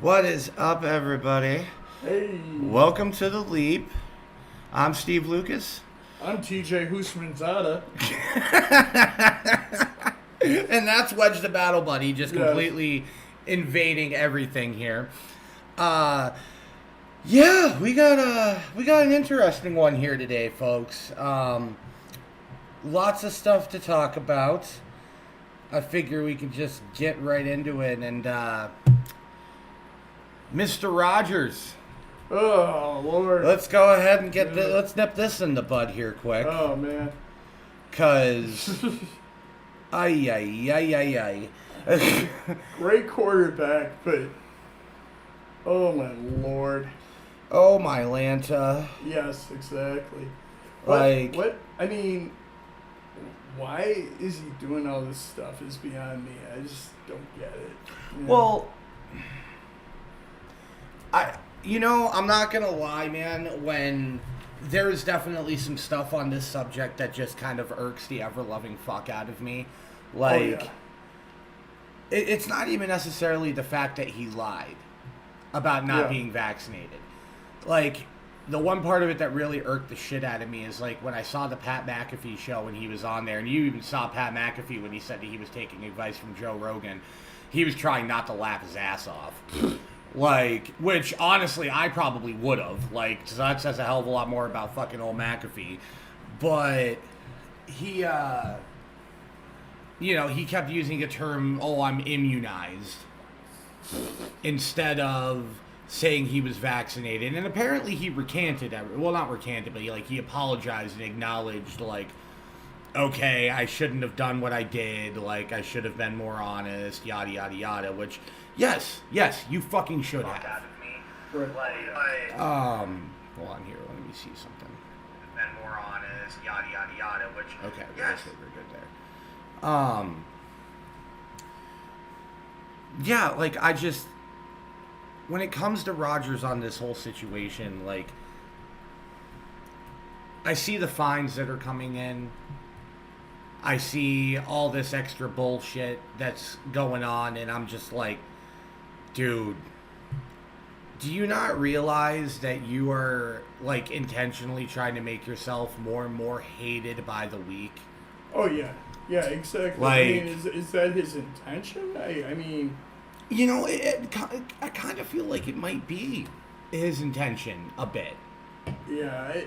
What is up, everybody? Hey, Welcome to The Leap. I'm Steve Lucas. I'm TJ Husmanzada. And that's Wedge the Battle Buddy, just Yes. completely invading everything here. Yeah, we got an interesting one here today, folks. Lots of stuff to talk about. I figure we can just get right into it. And Mr. Rogers, Oh, Lord. let's go ahead and get Yeah. let's nip this in the bud here quick. Oh, man. Cause ay. Great quarterback, but oh, my Lord. Oh my Lanta. Yes, exactly. Like- I mean, why is he doing all this stuff is beyond me. I just don't get it. You know? Well, I'm not gonna lie, man, when there's definitely some stuff on this subject that just kind of irks the ever-loving fuck out of me. Like, yeah. it's not even necessarily the fact that he lied about not Yeah. being vaccinated. Like, the one part of it that really irked the shit out of me is, like, when I saw the Pat McAfee show when he was on there, and you even saw Pat McAfee when he said that he was taking advice from Joe Rogan, he was trying not to laugh his ass off. Like, which, honestly, I probably would have. Like, 'cause that says a hell of a lot more about fucking old McAfee. But he, he kept using a term, oh, I'm immunized, instead of saying he was vaccinated. And apparently he recanted, well, not recanted, but he apologized and acknowledged, like, okay, I shouldn't have done what I did, like, I should have been more honest, yada, yada, yada, which, yes, you fucking should have. Right. Hold on here, let me see something. Been more honest, yada yada yada, which Okay, yes. we're good there. Yeah, like, I just, when it comes to Rodgers on this whole situation, like, I see the fines that are coming in. I see all this extra bullshit that's going on, and I'm just like, dude, do you not realize that you are, like, intentionally trying to make yourself more and more hated by the week? Oh, yeah. Yeah, exactly. Like- I mean, is that his intention? I mean... I kind of feel like it might be his intention a bit. Yeah,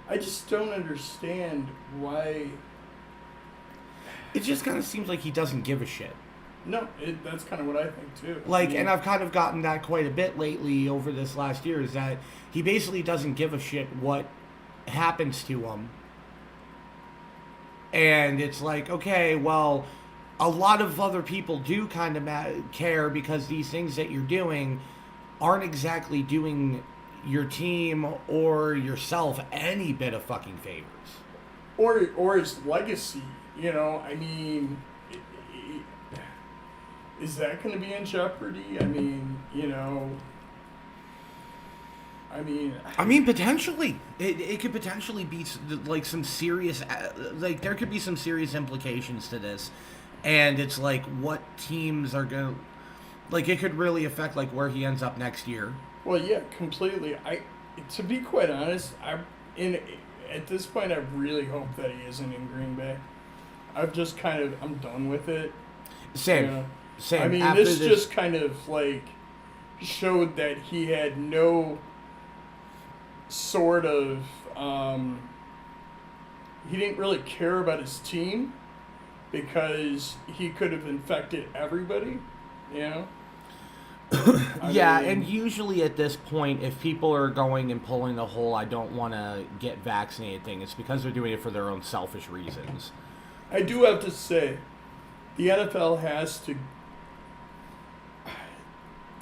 I just don't understand why. It just kind of seems like he doesn't give a shit. No, that's kind of what I think too. Like, I mean, and I've kind of gotten that quite a bit lately over this last year, is that he basically doesn't give a shit what happens to him. And it's like, okay, well, a lot of other people do kind of care, because these things that you're doing aren't exactly doing your team or yourself any bit of fucking favors. or his legacy. I mean, is that going to be in jeopardy? I mean, potentially. It could potentially be, like, some serious... Like, there could be some serious implications to this. And it's like, what teams are going to... Like, it could really affect, like, where he ends up next year. Well, yeah, completely. To be quite honest, at this point, I really hope that he isn't in Green Bay. I'm done with it. Same. you know? Same. I mean, After this just kind of like showed that he had no sort of he didn't really care about his team, because he could have infected everybody, Yeah, mean, and usually at this point, if people are going and pulling the whole I don't want to get vaccinated thing, it's because they're doing it for their own selfish reasons. I do have to say, the NFL has to.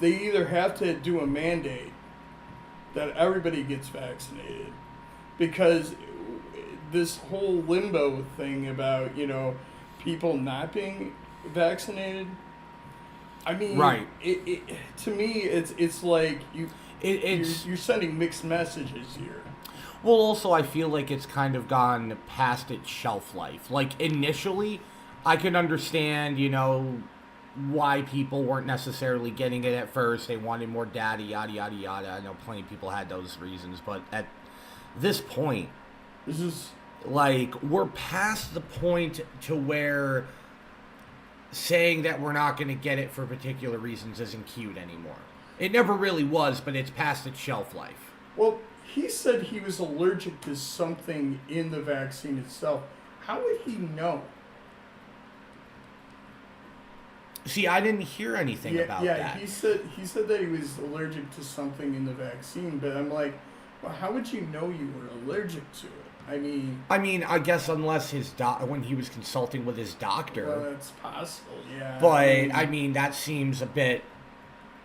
They either have to do a mandate that everybody gets vaccinated, because this whole limbo thing about people not being vaccinated. I mean, Right. To me, it's like It's you're sending mixed messages here. Well, also, I feel like it's kind of gone past its shelf life. Like, initially, I can understand, why people weren't necessarily getting it at first. They wanted more data, yada, yada, yada. I know plenty of people had those reasons, but at this point, This is like, we're past the point to where saying that we're not going to get it for particular reasons isn't cute anymore. It never really was, but it's past its shelf life. well. He said he was allergic to something in the vaccine itself. How would he know? See, I didn't hear anything about that. He said that he was allergic to something in the vaccine, but I'm like, well, how would you know you were allergic to it? I mean, I guess unless when he was consulting with his doctor. Well, that's possible, yeah. But I mean, that seems a bit.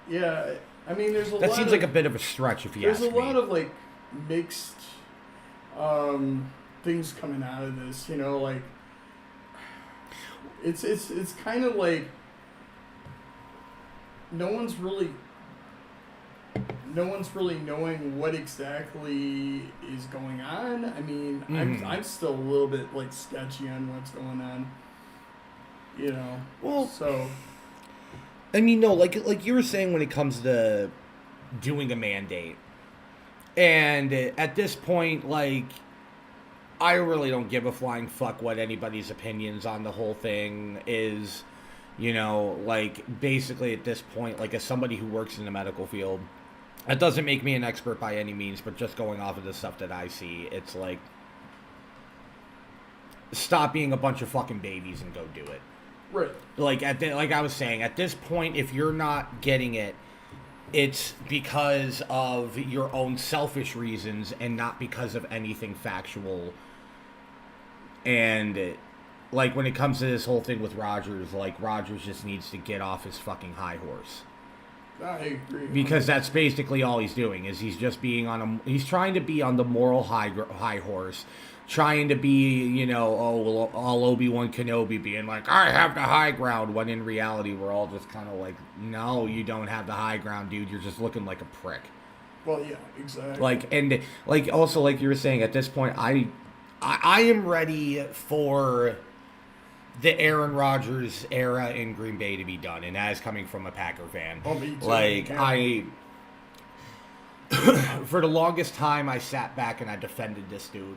Yeah, I mean, there's a That lot seems of, like a bit of a stretch, if you ask me. there's a lot of like mixed things coming out of this. You know, like it's kind of like no one's really knowing what exactly is going on. I mean, I'm still a little bit like sketchy on what's going on. You know, Well, so I mean, no, like you were saying when it comes to doing a mandate, and at this point, like, I really don't give a flying fuck what anybody's opinions on the whole thing is. You know, like, basically at this point, like, as somebody who works in the medical field, that doesn't make me an expert by any means, but just going off of the stuff that I see, it's like, stop being a bunch of fucking babies and go do it. right. Like like I was saying, at this point, if you're not getting it, it's because of your own selfish reasons and not because of anything factual. And like when it comes to this whole thing with Rogers, like Rogers just needs to get off his fucking high horse. I agree. Because that's basically all he's doing is he's just being he's trying to be on the moral high horse, trying to be, you know, all Obi-Wan Kenobi being like, I have the high ground, when in reality we're all just kind of like, no, you don't have the high ground, dude. You're just looking like a prick. Well, yeah, exactly. Like, and like also like you were saying, at this point, I am ready for the Aaron Rodgers era in Green Bay to be done, and that is coming from a Packer fan. Oh, me too. Like, Yeah. for the longest time, I sat back and I defended this dude.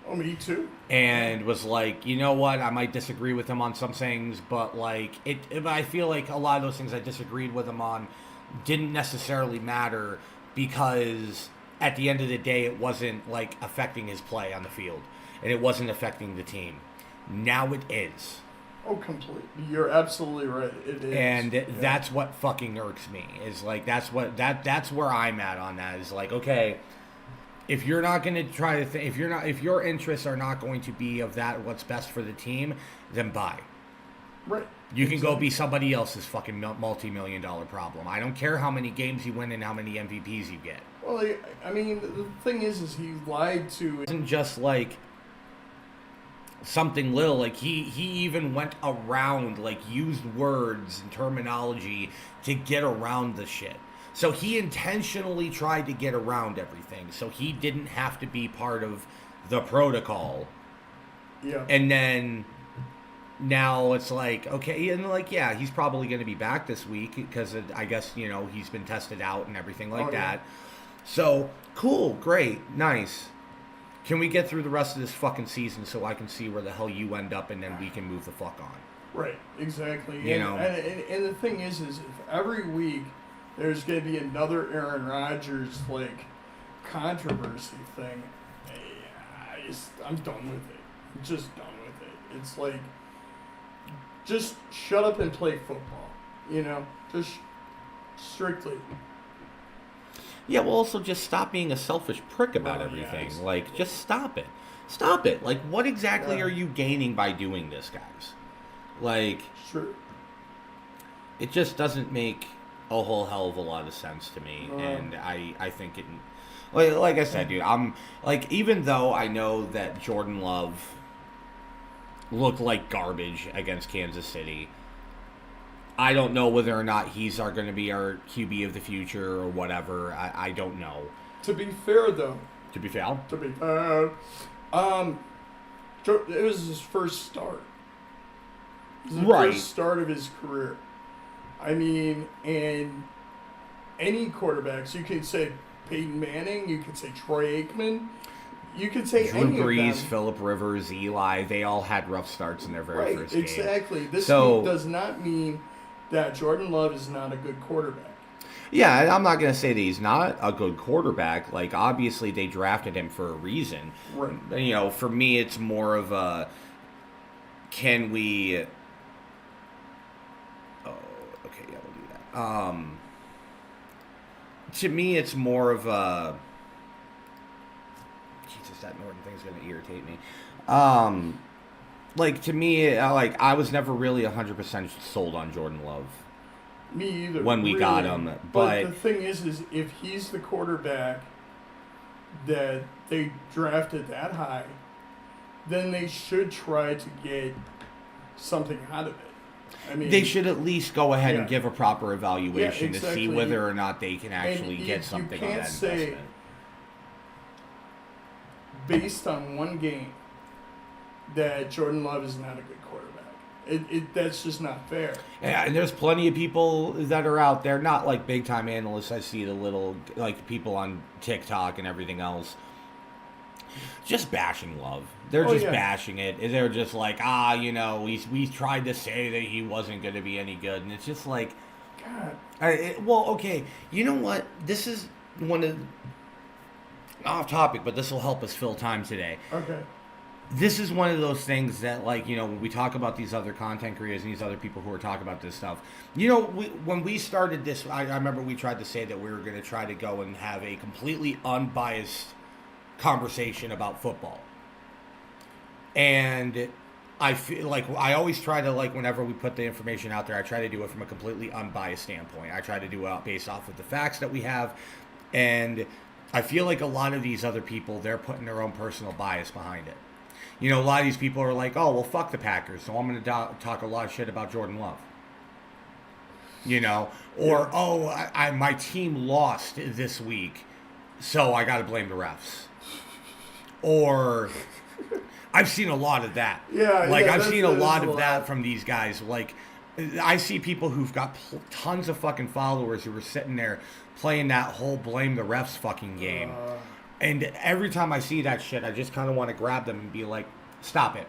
Oh, me too. And was like, you know what, I might disagree with him on some things, but like, I feel like a lot of those things I disagreed with him on didn't necessarily matter because at the end of the day, it wasn't like affecting his play on the field, and it wasn't affecting the team. Now it is. Oh, completely. You're absolutely right. It is. And Yeah. that's what fucking irks me. Is like that's where I'm at on that. Is like, okay, if you're not going to try to if your interests are not going to be of that what's best for the team, then bye. Right. You can go be somebody else's fucking multi-million-dollar problem. I don't care how many games you win and how many MVPs you get. Well, I mean, the thing is he lied to. It wasn't just like something little. Like he even went around, like used words and terminology to get around the shit. So he intentionally tried to get around everything. So he didn't have to be part of the protocol. Yeah. And then now it's like, okay, and like, yeah, he's probably going to be back this week because I guess, you know, he's been tested out and everything like that. So, cool, great, nice. Can we get through the rest of this fucking season so I can see where the hell you end up and then we can move the fuck on? Right, exactly. You know. And the thing is if every week there's going to be another Aaron Rodgers, like, controversy thing, I'm done with it. I'm just done with it. It's like, just shut up and play football, you know? Just strictly. Yeah, well, also just stop being a selfish prick about Well, yeah, everything. exactly. Like, just stop it. Stop it. Like, what exactly Yeah. are you gaining by doing this, guys? Like, Sure. it just doesn't make a whole hell of a lot of sense to me, Uh. and I think it, like I said, dude, I'm like, even though I know that Jordan Love looked like garbage against Kansas City, I don't know whether or not he's going to be our QB of the future or whatever. I don't know. To be fair, though, To be fair, it was his first start. It's the Right. first start of his career. I mean, and any quarterbacks, you could say Peyton Manning, you could say Troy Aikman, you could say Drew any Brees, of them. Phillip Rivers, Eli, they all had rough starts in their very Right, first game. exactly. This So- does not mean that Jordan Love is not a good quarterback. Yeah, and I'm not going to say that he's not a good quarterback. Like, obviously, they drafted him for a reason. Right. You know, for me, it's more of a, can we... Oh, okay, yeah, we'll do that. To me, it's more of a... Jesus, that Norton thing's going to irritate me. Like, to me, like, I was never really 100% sold on Jordan Love. Me either. When we got him, but- the thing is if he's the quarterback that they drafted that high, then they should try to get something out of it. I mean, They should at least go ahead and Yeah. give a proper evaluation to exactly. see whether or not they can actually you- get you something on can't that say- investment. based on one game that Jordan Love is not a good quarterback. That's just not fair. Yeah, and there's plenty of people that are out there, not like big time analysts. I see the little like people on TikTok and everything else, just bashing Love. They're Oh, just yeah. bashing it. They're just like, you know, we tried to say that he wasn't going to be any good, and it's just like, God. well, okay, you know what? This is one of off topic, but this will help us fill time today. Okay. This is one of those things that, like, you know, when we talk about these other content creators and these other people who are talking about this stuff, you know, when we started this, I remember we tried to say that we were going to try to go and have a completely unbiased conversation about football. And I feel like I always try to, like, whenever we put the information out there, I try to do it from a completely unbiased standpoint. I try to do it based off of the facts that we have. And I feel like a lot of these other people, they're putting their own personal bias behind it. You know, a lot of these people are like, oh, well, fuck the Packers, so I'm going to talk a lot of shit about Jordan Love. You know? Or, oh, my team lost this week, so I got to blame the refs. Or, I've seen a lot of that. Yeah, Like, yeah, I've seen a that is lot a of lot. that from these guys. Like, I see people who've got tons of fucking followers who are sitting there playing that whole blame the refs fucking game. And every time I see that shit, I just kind of want to grab them and be like, stop it.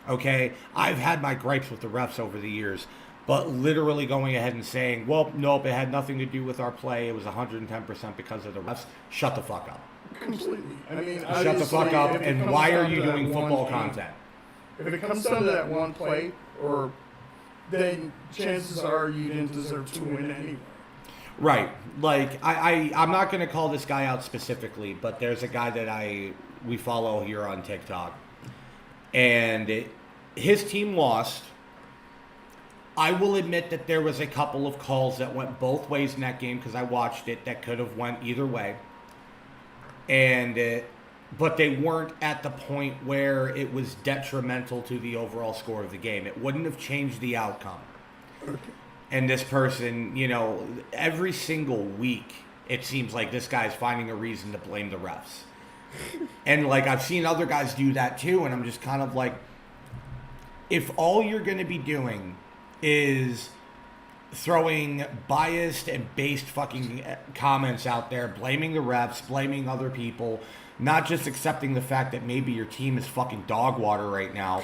Okay? I've had my gripes with the refs over the years, but literally going ahead and saying, well, nope, it had nothing to do with our play. It was 110% because of the refs. Shut the fuck up. Completely. I mean, Shut the obviously, fuck up. if it And comes why are down you to that doing one football game- content? If it comes down to that one play, or then chances are you didn't deserve to win anyway. Right. Like, I'm not going to call this guy out specifically, but there's a guy that we follow here on TikTok. And his team lost. I will admit that there was a couple of calls that went both ways in that game because I watched it that could have went either way. And but they weren't at the point where it was detrimental to the overall score of the game. It wouldn't have changed the outcome. And this person, you know, every single week, it seems like this guy's finding a reason to blame the refs. And, like, I've seen other guys do that too, and I'm just kind of like, if all you're going to be doing is throwing biased and based fucking comments out there, blaming the refs, blaming other people, not just accepting the fact that maybe your team is fucking dog water right now,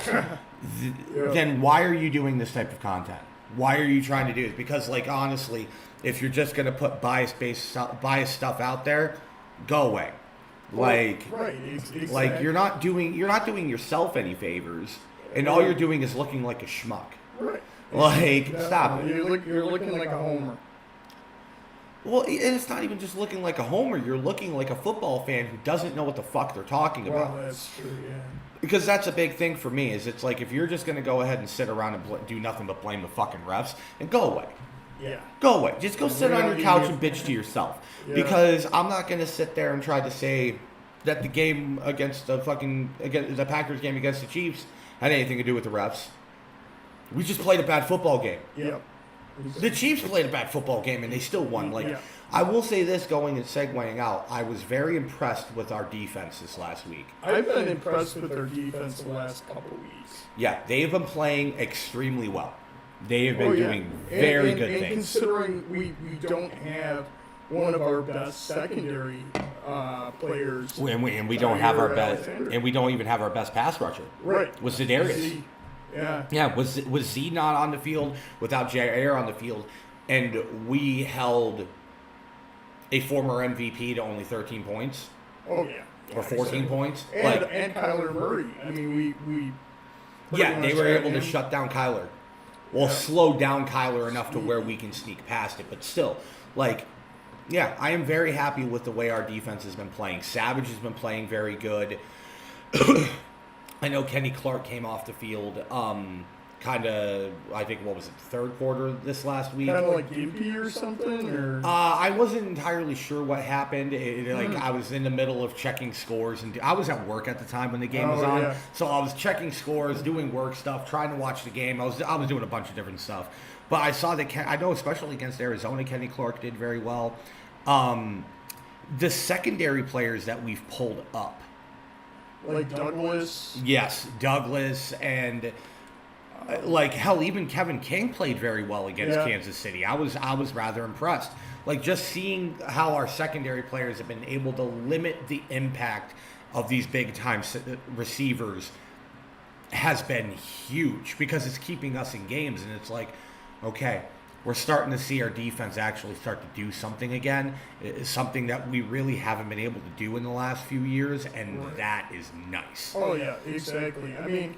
then why are you doing this type of content? Why are you trying to do this? Because, like, honestly, if you're just going to put biased stuff out there, go away. Like, Right, exactly. like you're not doing yourself any favors, and all you're doing is looking like a schmuck. Right. Like, stop it. You're looking like a homer. Well, and it's not even just looking like a homer. You're looking like a football fan who doesn't know what the fuck they're talking Well, about. that's true, yeah. Because that's a big thing for me. Is it's like if you're just going to go ahead and sit around and do nothing but blame the fucking refs, and go away. Yeah. Go away. Just go sit We on don't your need couch you. and bitch to yourself. Yeah. Because I'm not going to sit there and try to say that the game against the Packers game against the Chiefs had anything to do with the refs. We just played a bad football game. Yep. The Chiefs played a bad football game and they still won. Like, Yeah. I will say this going and segueing out, I was very impressed with our defense this last week. I've been impressed with their defense the last couple of weeks. Yeah, they've been playing extremely well. They have been doing very good and things. Considering we don't have one of our best secondary players, And we don't have our Jair best, Alexander. and we don't even have our best pass rusher. right? Was Za'Darius? Z. Yeah. Yeah, was Z not on the field without Jair on the field, and we held a former MVP to only 13 points Oh yeah. or 14 points? And Kyler Murray. I mean, we pretty Yeah, they much were had able to him. shut down Kyler. Well, slow down Kyler enough to where we can sneak past it, but still, like, yeah, I am very happy with the way our defense has been playing. Savage has been playing very good. I know Kenny Clark came off the field, kind of, I think, what was it, third quarter this last week? Kind of like gimpy or something, or I wasn't entirely sure what happened. I was in the middle of checking scores, and I was at work at the time when the game was Oh, on. yeah. So I was checking scores, doing work stuff, trying to watch the game. I was doing a bunch of different stuff. But I saw that I know, especially against Arizona, Kenny Clark did very well. The secondary players that we've pulled up, like Douglas. yes, Douglas and. Like hell, even Kevin King played very well against Yeah. Kansas City. I was rather impressed. Like just seeing how our secondary players have been able to limit the impact of these big time receivers has been huge because it's keeping us in games. And it's like, okay, we're starting to see our defense actually start to do something again. It's something that we really haven't been able to do in the last few years, and that is nice. Oh yeah, exactly. I mean,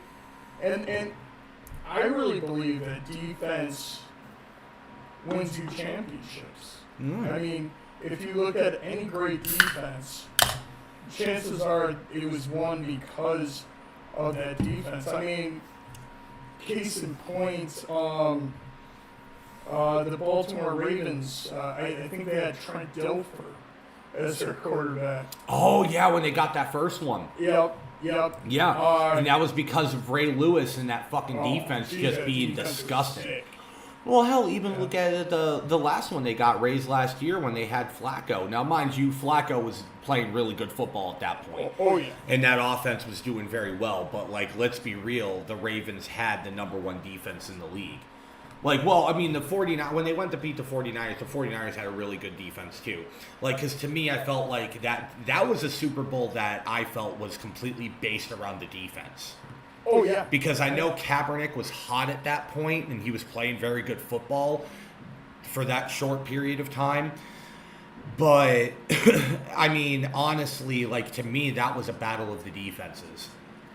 and I really believe that defense wins you championships. I mean, if you look at any great defense, chances are it was won because of that defense. I mean, case in point, the Baltimore Ravens, I think they had Trent Dilfer as their quarterback. Oh yeah, when they got that first one. Yep. Yeah, and that was because of Ray Lewis and that fucking Oh, defense geez, just that being defense was disgusting. sick. Well, hell, even look at it, the last one they got raised last year when they had Flacco. Now, mind you, Flacco was playing really good football at that point. Oh yeah. And that offense was doing very well. But, like, let's be real, the Ravens had the number one defense in the league. Like, well, I mean, when they went to beat the 49ers had a really good defense, too. Like, because to me, I felt like that was a Super Bowl that I felt was completely based around the defense. Oh yeah. Because I know Kaepernick was hot at that point, and he was playing very good football for that short period of time. But, I mean, honestly, like, to me, that was a battle of the defenses.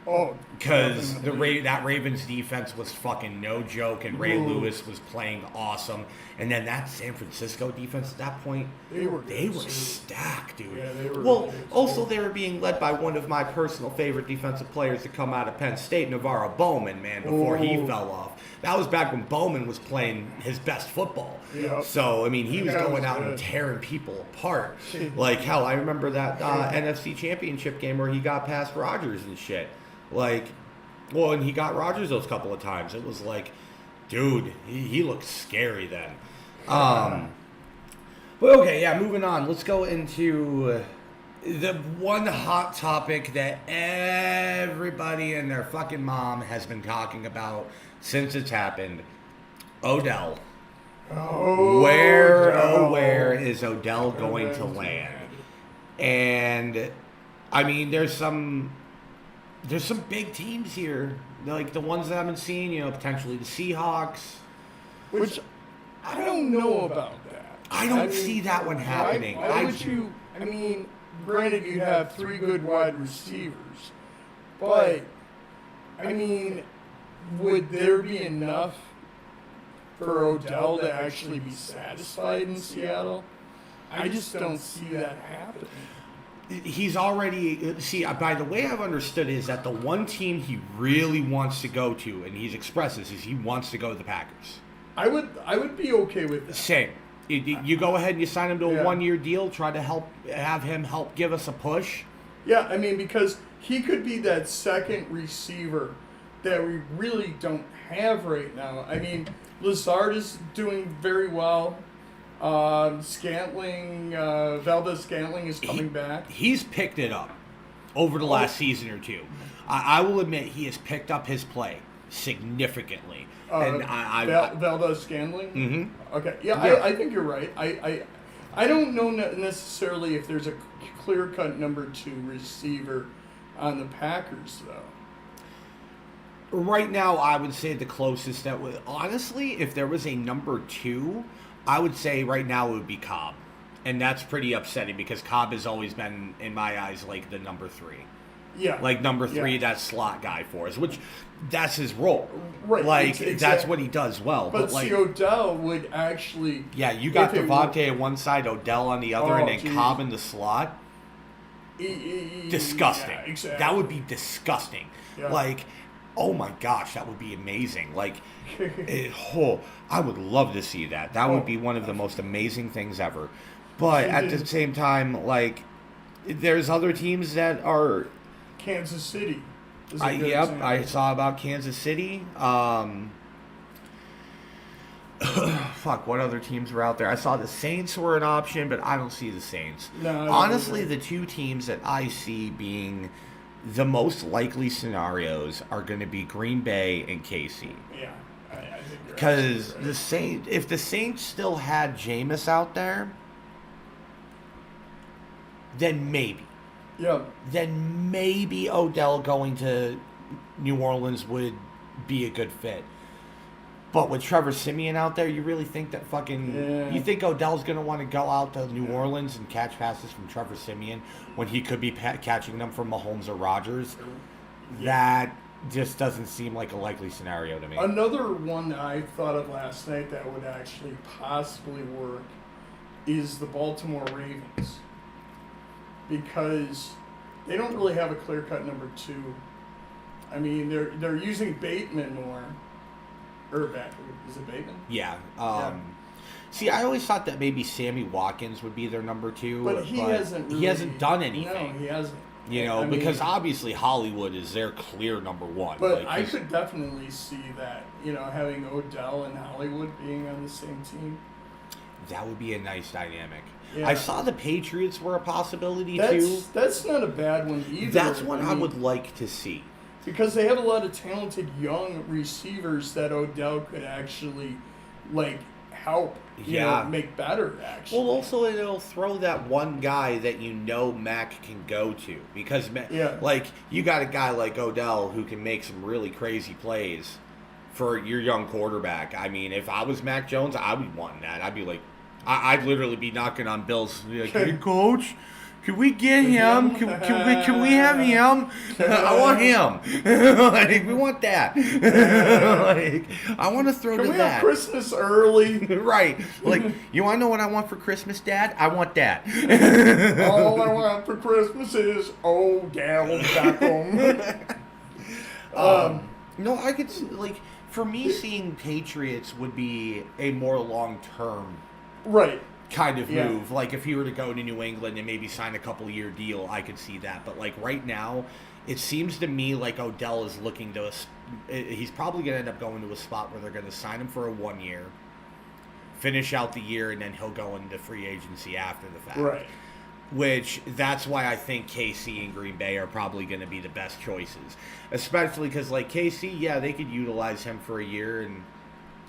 Oh, Because definitely. that Ravens defense was fucking no joke, and Ray Lewis was playing awesome. And then that San Francisco defense at that point, They were stacked, dude. Yeah, they were Well, good, too. also they were being led by one of my personal favorite defensive players to come out of Penn State, Navarro Bowman, man, before he Ooh. fell off. That was back when Bowman was playing his best football. Yep. So, I mean, he was That going was out and good. tearing people apart. Like, hell, I remember that NFC Championship game where he got past Rodgers and shit. Like, well, and he got Rodgers those couple of times. It was like, dude, he looked scary then. But okay, yeah, moving on. Let's go into the one hot topic that everybody and their fucking mom has been talking about since it's happened. Odell. Where is Odell going to land? And I mean, there's some big teams here, like the ones that I've been seeing. You know, potentially the Seahawks. Which I don't know about that. I don't see that one happening. Why would you? I mean, granted, you have 3 good wide receivers, but I mean, would there be enough for Odell to actually be satisfied in Seattle? I just don't see that happening. He's already by the way I've understood is that the one team he really wants to go to, and he's expressed this, is he wants to go to the Packers. I would be okay with that. Same. You go ahead and you sign him to a Yeah. 1-year deal. Try to have him help give us a push. Yeah, I mean, because he could be that second receiver that we really don't have right now. I mean, Lazard is doing very well. Scantling, Valdez Scantling is coming back. He's picked it up over the last season or two. I will admit he has picked up his play significantly. And Valdez Scantling? Mm-hmm. Okay, yeah. I think you're right. I don't know necessarily if there's a clear-cut number 2 receiver on the Packers, though. Right now, I would say the closest that would... Honestly, if there was a number 2, I would say right now it would be Cobb. And that's pretty upsetting because Cobb has always been, in my eyes, like the number 3. Yeah. Like number 3, that slot guy for us, which that's his role. Right. Like, that's what he does well. But like, see, Odell would actually... Yeah, you got Devontae on one side, Odell on the other, and then geez. Cobb in the slot. Disgusting. Yeah, exactly. That would be disgusting. Yeah. Like, oh my gosh, that would be amazing. Like, I would love to see that. That would be one of the most amazing things ever. But at the same time, like, there's other teams that are... Kansas City. I saw about Kansas City. Fuck, what other teams were out there? I saw the Saints were an option, but I don't see the Saints. No, honestly, the two teams that I see being the most likely scenarios are going to be Green Bay and KC. Yeah, I think you're because right. If the Saints still had Jameis out there, then maybe. Yeah. Then maybe Odell going to New Orleans would be a good fit. But with Trevor Siemian out there, you really think that you think Odell's going to want to go out to New Orleans and catch passes from Trevor Siemian when he could be catching them from Mahomes or Rodgers? Yeah. That just doesn't seem like a likely scenario to me. Another one that I thought of last night that would actually possibly work is the Baltimore Ravens. Because they don't really have a clear-cut number 2. I mean, they're using Bateman more. Is it Bateman? Yeah. See, I always thought that maybe Sammy Watkins would be their number 2. But he hasn't done anything. No, he hasn't. Because obviously Hollywood is their clear number 1. But I could definitely see that, having Odell and Hollywood being on the same team. That would be a nice dynamic. Yeah. I saw the Patriots were a possibility too. That's not a bad one either. That's what I would like to see. Because they have a lot of talented young receivers that Odell could actually, help, make better, actually. Well, also, it'll throw that one guy that Mac can go to. Because, you got a guy like Odell who can make some really crazy plays for your young quarterback. I mean, if I was Mac Jones, I would want that. I'd be like, I'd literally be knocking on Bill's, like, hey, coach, can we get him? Can we have him? I want him. We want that. I want to throw to that. Can we have Christmas early? Right. You want to know what I want for Christmas, Dad? I want that. All I want for Christmas is Odell Beckham. No, I could, for me, seeing Patriots would be a more long-term kind of move. Like, if he were to go to New England and maybe sign a couple-year deal, I could see that. But, right now, it seems to me like Odell is looking to... He's probably going to end up going to a spot where they're going to sign him for a 1 year, finish out the year, and then he'll go into free agency after the fact. Right. Which, that's why I think KC and Green Bay are probably going to be the best choices. Especially because, KC, they could utilize him for a year and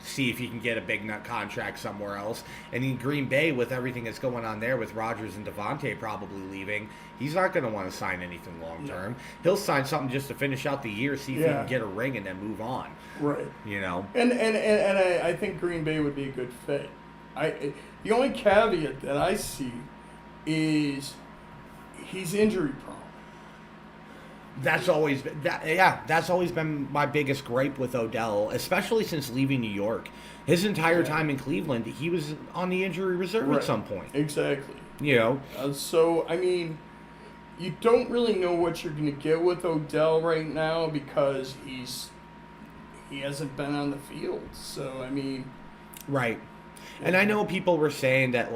see if he can get a big nut contract somewhere else. And in Green Bay, with everything that's going on there, with Rodgers and Devontae probably leaving, he's not going to want to sign anything long-term. He'll sign something just to finish out the year, see if he can get a ring, and then move on. Right. And I think Green Bay would be a good fit. The only caveat that I see is he's injury prone. That's always been my biggest gripe with Odell, especially since leaving New York. His entire time in Cleveland, he was on the injury reserve at some point. Exactly. So I mean, you don't really know what you're going to get with Odell right now because he hasn't been on the field. So I mean, right. And I know people were saying that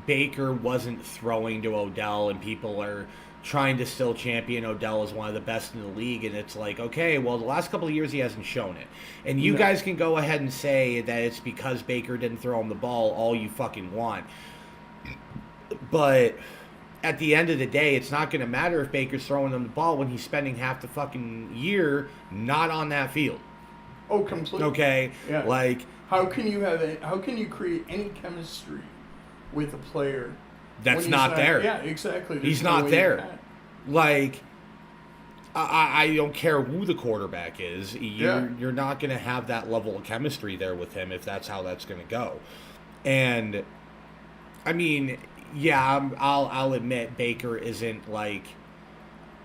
Baker wasn't throwing to Odell, and people are trying to still champion Odell as one of the best in the league, and it's like, okay, well, the last couple of years he hasn't shown it. And you No. guys can go ahead and say that it's because Baker didn't throw him the ball all you fucking want. But at the end of the day, it's not going to matter if Baker's throwing him the ball when he's spending half the fucking year not on that field. Oh, completely. Okay? Yeah. Like, How can you create any chemistry with a player that's when he's not there. Yeah, exactly. There's He's no not way there. you can. Like, I don't care who the quarterback is. Yeah. You're not going to have that level of chemistry there with him if that's how that's going to go. And, I mean, yeah, I'll admit Baker isn't like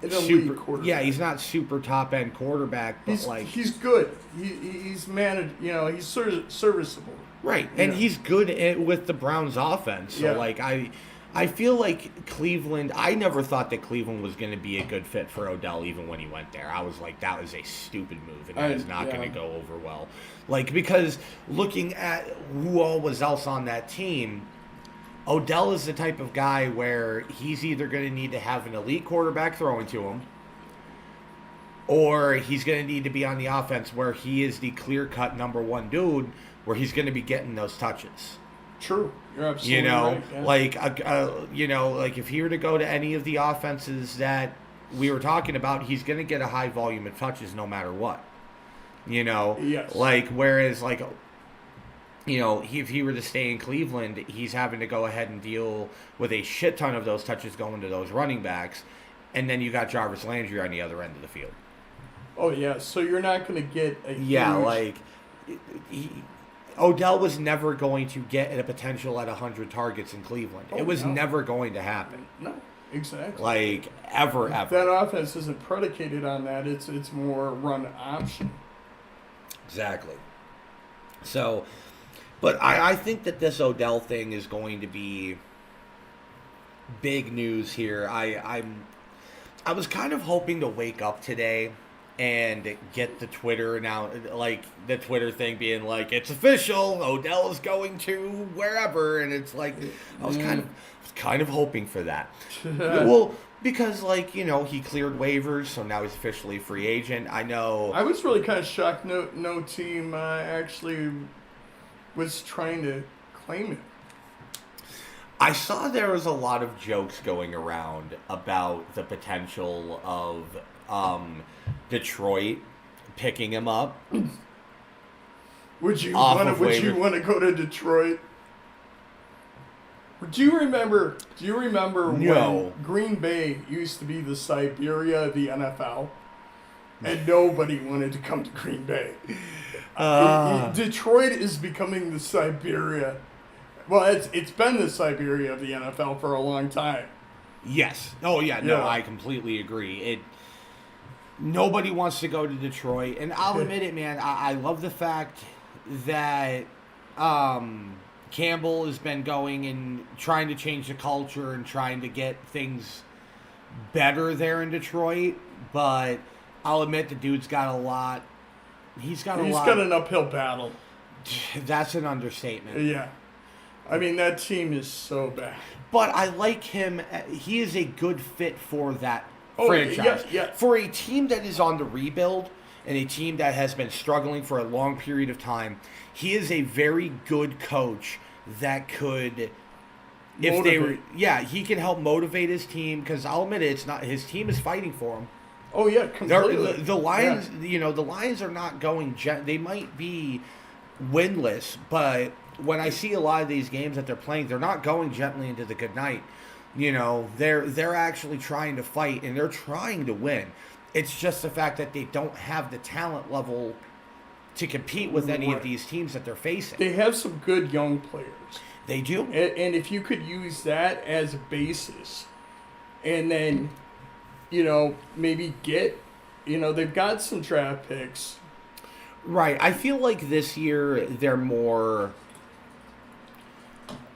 An elite super. quarterback. Yeah, he's not super top end quarterback, but He's good. He's managed. You know, he's serviceable. right, and Yeah. he's good with the Browns' offense. So Yeah. like I feel like Cleveland. I never thought that Cleveland was going to be a good fit for Odell, even when he went there. I was like, that was a stupid move, and that is not going to go over well. Like, because looking at who all was else on that team, Odell is the type of guy where he's either going to need to have an elite quarterback throwing to him, or he's going to need to be on the offense where he is the clear-cut number one dude, where he's going to be getting those touches. True. You're absolutely You know, right. Yeah. like like if he were to go to any of the offenses that we were talking about, he's going to get a high volume of touches no matter what. You know, Yes. like whereas like, you know, if he were to stay in Cleveland, he's having to go ahead and deal with a shit ton of those touches going to those running backs, and then you got Jarvis Landry on the other end of the field. Oh yeah. So you're not going to get a Yeah, huge, like Odell was never going to get a potential at 100 targets in Cleveland. Oh, it was no. never going to happen. No, exactly. Like ever. That offense isn't predicated on that. It's more run option. Exactly. So, but I think that this Odell thing is going to be big news here. I was kind of hoping to wake up today and get the Twitter now, like the Twitter thing being like, it's official, Odell is going to wherever, and it's like I was kind of hoping for that. Well, because like, you know, he cleared waivers, so now he's officially a free agent. I know. I was really kind of shocked. No team actually was trying to claim it. I saw there was a lot of jokes going around about the potential of Detroit picking him up. Would you Off want to? of Would you waivers. want to go to Detroit? Do you remember? No. when Green Bay used to be the Siberia of the NFL, and nobody wanted to come to Green Bay? Detroit is becoming the Siberia. Well, it's been the Siberia of the NFL for a long time. Yes. Oh yeah. No, Yeah. I completely agree. Nobody wants to go to Detroit, and I'll admit it, man. I love the fact that Campbell has been going and trying to change the culture and trying to get things better there in Detroit. But I'll admit the dude's got a lot. He's got an uphill battle. That's an understatement. Yeah. I mean, that team is so bad. But I like him. He is a good fit for that Oh, franchise. yeah. For a team that is on the rebuild and a team that has been struggling for a long period of time, he is a very good coach that could, if they were, Motivate. yeah, he can help motivate his team. Because I'll admit it, it's not his team is fighting for him. Oh yeah, completely. The Lions, you know, the Lions are not going. They might be winless, but when I see a lot of these games that they're playing, they're not going gently into the good night. You know, they're actually trying to fight and they're trying to win. It's just the fact that they don't have the talent level to compete with any of Right. these teams that they're facing. They have some good young players. They do. And if you could use that as a basis, and then, you know, maybe they've got some draft picks. Right. I feel like this year they're more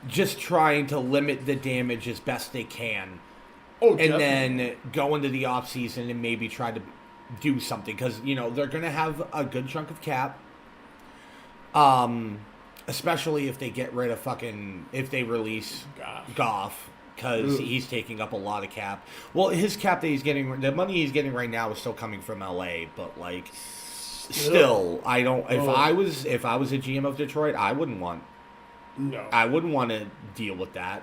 just trying to limit the damage as best they can. Oh, And definitely. then go into the offseason and maybe try to do something. Because, you know, they're going to have a good chunk of cap. Especially if they get rid of if they release Goff. Goff. because Ugh. he's taking up a lot of cap. Well, his cap that he's getting, the money he's getting right now is still coming from LA, but like, still, I don't. If Oh. I was a GM of Detroit, I wouldn't want No, to deal with that.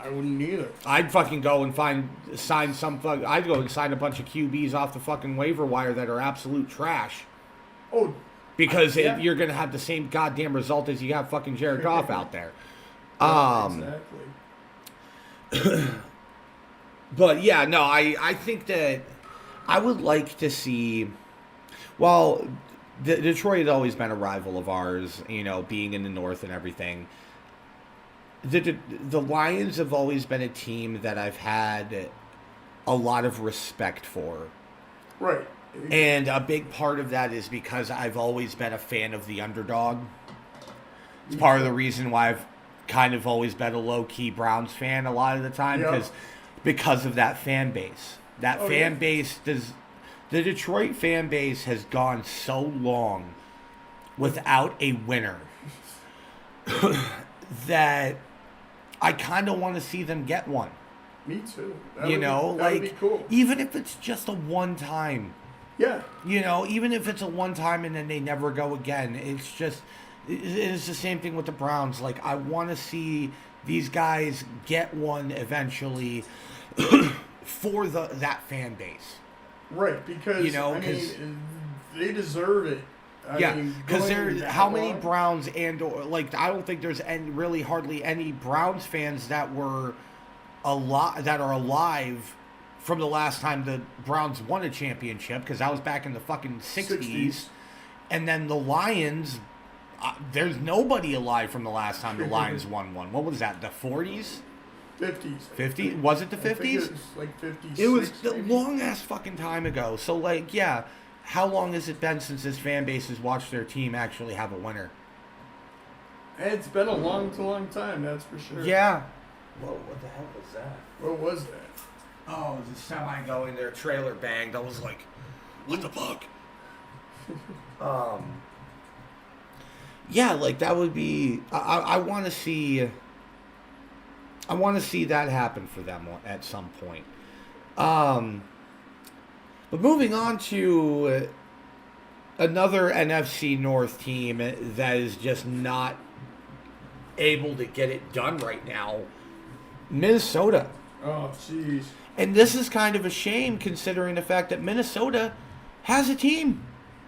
I wouldn't either. I'd fucking go and I'd go and sign a bunch of QBs off the fucking waiver wire that are absolute trash. Oh, Because Yeah. you're gonna have the same goddamn result as you got fucking Jared Goff out there. exactly. But yeah, no, I think that I would like to see. Well, Detroit has always been a rival of ours, being in the North and everything. The Lions have always been a team that I've had a lot of respect for. Right. And a big part of that is because I've always been a fan of the underdog. It's part of the reason why I've kind of always been a low-key Browns fan a lot of the time, Yep. because of that fan base. That Oh, fan yeah. base the Detroit fan base has gone so long without a winner that I kind of want to see them get one. Me too. That Like, would be cool. even if it's just a one time. Yeah. Even if it's a one time and then they never go again, it's the same thing with the Browns. Like, I want to see these guys get one eventually for that fan base. Right, because they deserve it. Because going there, that how many long- Browns I don't think there's hardly any Browns fans that are alive from the last time the Browns won a championship, because that was back in the fucking 60s. And then the Lions, there's nobody alive from the last time the Lions won one. What was that, the 40s? 50s. 50? Was it the I think 50s? it was like 56. It was a maybe. long-ass fucking time ago. So, like, yeah, how long has it been since this fan base has watched their team actually have a winner? It's been a long time, that's for sure. Yeah. Whoa, what the hell was that? What was that? Oh, it was a semi going, their trailer banged. I was like, what the fuck? Yeah, like, that would be... I want to see... I want to see that happen for them at some point. But moving on to another NFC North team that is just not able to get it done right now, Minnesota. Oh, jeez. And this is kind of a shame considering the fact that Minnesota has a team.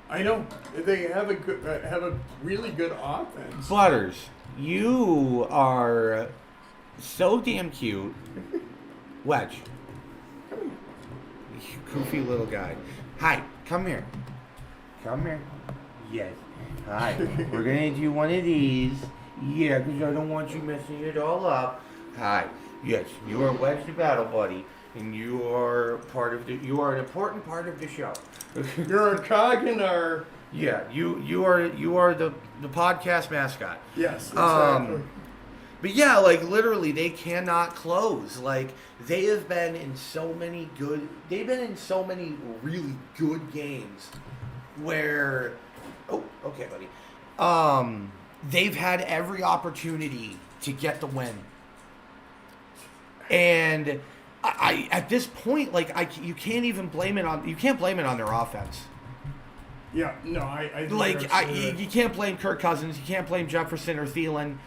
I know they have a really good offense. Butters, you are so damn cute. Wedge. You goofy little guy. Hi, come here. Come here. Yes. Hi. We're going to do one of these. Yeah, because I don't want you messing it all up. Hi. Yes, you are Wedge the Battle Buddy. And you are an important part of the show. You're a cog in our. Yeah, you are the podcast mascot. Yes, exactly. But yeah, like, literally, they cannot close. Like, they've been in so many really good games where, oh, okay, buddy. They've had every opportunity to get the win. And I at this point, you can't blame it on their offense. Yeah, no, I think Like, that's, uh, you can't blame Kirk Cousins, you can't blame Jefferson or Thielen,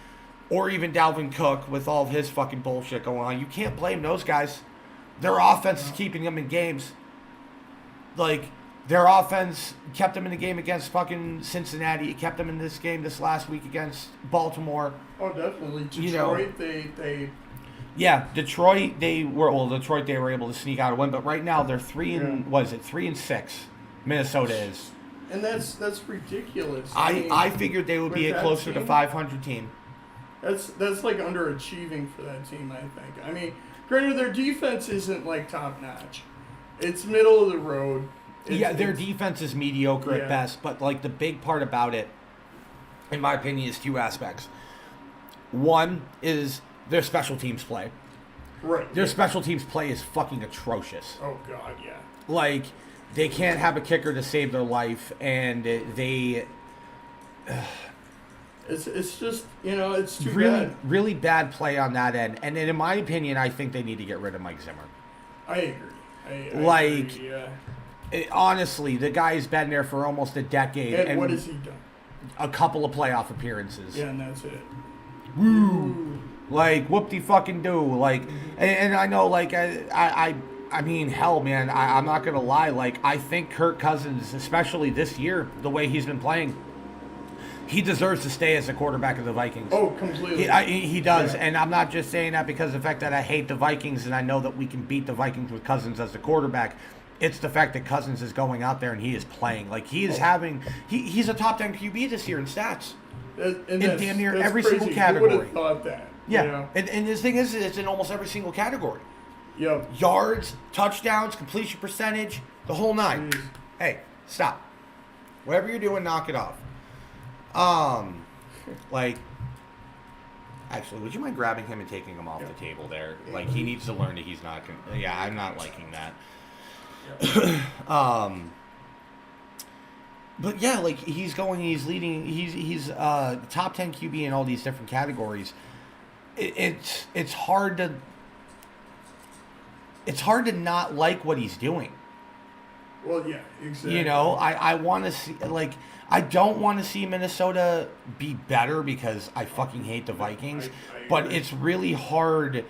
or even Dalvin Cook with all of his fucking bullshit going on. You can't blame those guys. Their offense is keeping them in games. Like, their offense kept them in the game against fucking Cincinnati. It kept them in this game this last week against Baltimore. Oh, definitely. You know- Detroit, they Yeah, Detroit, they were able to sneak out a win, but right now they're 3-6. Minnesota is. and that's ridiculous. I figured they would be with a that closer to team, 500 team. That's like underachieving for that team, I think. I mean, granted, their defense isn't like top notch. It's middle of the road. Their defense is mediocre Yeah. at best, but like the big part about it, in my opinion, is two aspects. One is their special teams play. Right. Their special teams play is fucking atrocious. Oh God, yeah. Like, they can't have a kicker to save their life, and It's just, it's too Really, bad. really bad play on that end. And in my opinion, I think they need to get rid of Mike Zimmer. I agree. I Like, agree, yeah. Honestly, the guy's been there for almost a decade. And what has he done? A couple of playoff appearances. Yeah, and that's it. Woo! Like, whoop-de-fucking-do. Like, and I know, like, I mean, hell, man, I'm not going to lie. Like, I think Kirk Cousins, especially this year, the way he's been playing, he deserves to stay as the quarterback of the Vikings. Oh, completely. He does, Yeah. and I'm not just saying that because of the fact that I hate the Vikings and I know that we can beat the Vikings with Cousins as the quarterback. It's the fact that Cousins is going out there and he is playing. Like, he is he's a top 10 QB this year in stats. And in damn near that's every crazy. single Who would category. have thought that? Yeah, You know? and the thing is, it's in almost every single category. Yep. Yards, touchdowns, completion percentage, the whole nine. Jeez. Hey, stop. Whatever you're doing, knock it off. Like, actually, would you mind grabbing him and taking him off the table there? Like, he needs to learn that he's not gonna. Yeah, I'm not liking that. But yeah, like he's leading, he's top 10 QB in all these different categories. It's hard to not like what he's doing. Well, yeah, exactly. You know, I want to see, like, I don't want to see Minnesota be better because I fucking hate the Vikings, I but agree. it's really hard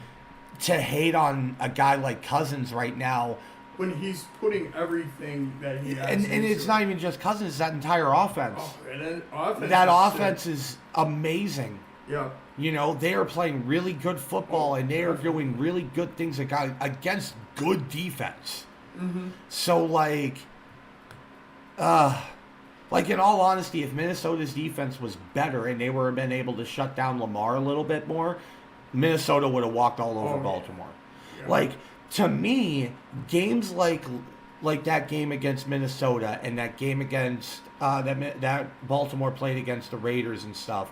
to hate on a guy like Cousins right now. When he's putting everything that he has And into it's it. not even just Cousins, it's that entire offense. Oh, and then offense That is offense sick. is amazing. Yeah. You know, they are playing really good football and they are doing really good things against good defense. Mm-hmm. So, like in all honesty, if Minnesota's defense was better and they were been able to shut down Lamar a little bit more, Minnesota would have walked all over Oh, yeah. Baltimore. Yeah. Like, to me, games like that game against Minnesota and that game against that Baltimore played against the Raiders and stuff,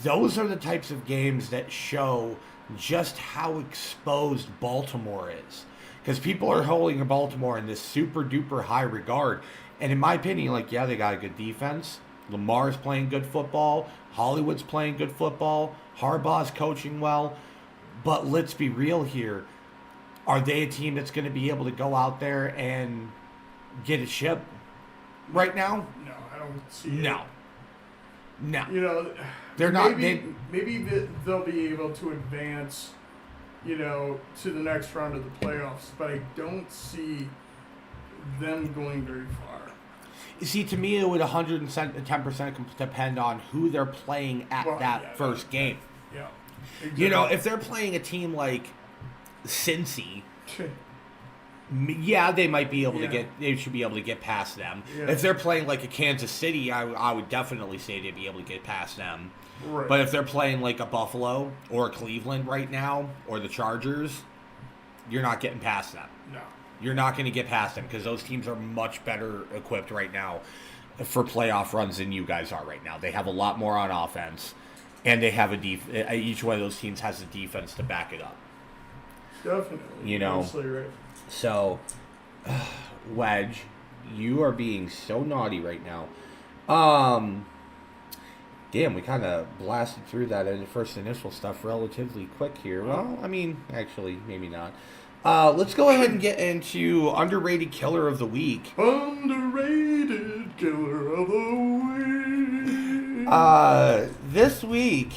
those are the types of games that show just how exposed Baltimore is. Because people are holding Baltimore in this super duper high regard. And in my opinion, like, yeah, they got a good defense. Lamar's playing good football. Hollywood's playing good football. Harbaugh's coaching well. But let's be real here. Are they a team that's going to be able to go out there and get a ship right now? No, I don't see No. it. No. You know, They're not- they- Maybe they'll be able to advance, to the next round of the playoffs, but I don't see them going very far. See, to me, it would 110% depend on who they're playing at Well, that yeah, first game. Yeah. You know, if they're playing a team like Cincy, yeah, they might be able to Yeah. they should be able to get past them. Yeah. If they're playing like a Kansas City, I would definitely say they'd be able to get past them. Right. But if they're playing like a Buffalo or a Cleveland right now, or the Chargers, you're not getting past them. No. You're not going to get past them because those teams are much better equipped right now for playoff runs than you guys are right now. They have a lot more on offense, and they have each one of those teams has a defense to back it up. Definitely. You know. Absolutely right. So, Wedge, you are being so naughty right now. Damn, we kind of blasted through that first initial stuff relatively quick here. Well, I mean, actually, maybe not. Let's go ahead and get into underrated killer of the week. Underrated killer of the week. This week,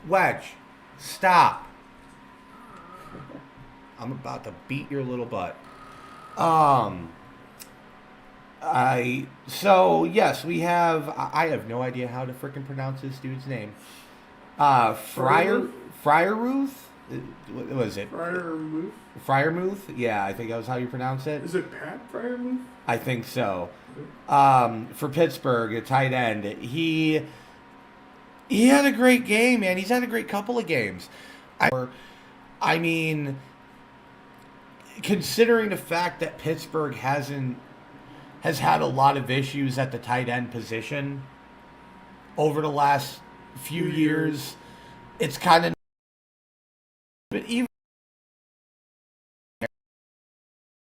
Wedge, stop. I'm about to beat your little butt. Yes, we have. I have no idea how to freaking pronounce this dude's name. Friarmuth. What was it? Freiermuth? Freiermuth? Yeah, I think that was how you pronounce it. Is it Pat Freiermuth? I think so. For Pittsburgh, a tight end. He had a great game, man. He's had a great couple of games. I mean, considering the fact that Pittsburgh has had a lot of issues at the tight end position over the last few years, it's kind of. But even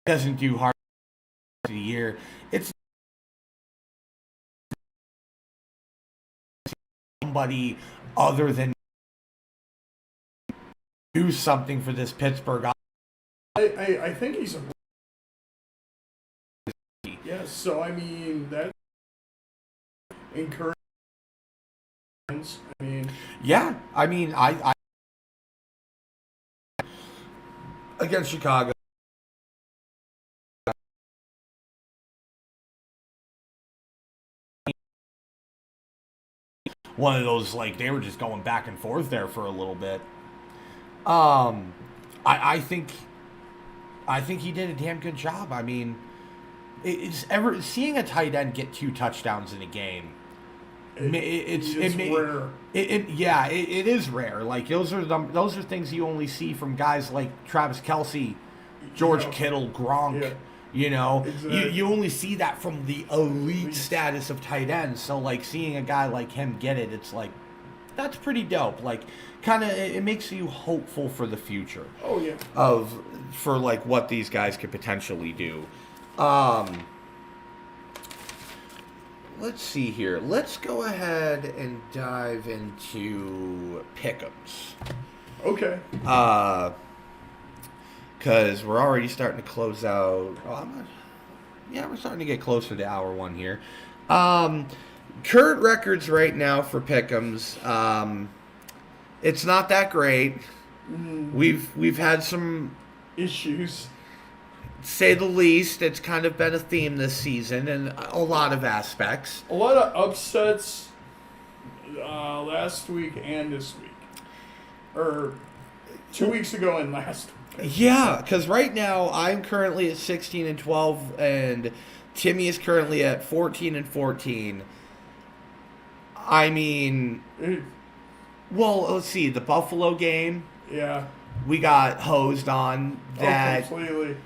doesn't do hard the year. It's somebody other than do something for this Pittsburgh. I think he's a. Yes, so I mean that encourages. I mean, Yeah, I mean, I against Chicago. One of those, like, they were just going back and forth there for a little bit. I think he did a damn good job. I mean, it's ever seeing a tight end get 2 touchdowns in a game. It's rare. It is rare. Like those are things you only see from guys like Travis Kelce, George Kittle, Gronk. Yeah. You know, Exactly. you only see that from the elite status of tight ends. So like seeing a guy like him get it, it's like that's pretty dope. Like kind of it makes you hopeful for the future Oh yeah. for like what these guys could potentially do. Let's see here. Let's go ahead and dive into pick'ems. Okay. Because we're already starting to close out. We're starting to get closer to hour 1 here. Current records right now for pick'ems. It's not that great. We've had some, Issues. say the least. It's kind of been a theme this season in a lot of aspects. A lot of upsets last week and this week. Or 2 weeks ago and last week. Yeah, because right now I'm currently at 16-12, and Timmy is currently at 14-14. I mean, well, let's see. The Buffalo game, Yeah. we got hosed on. That completely.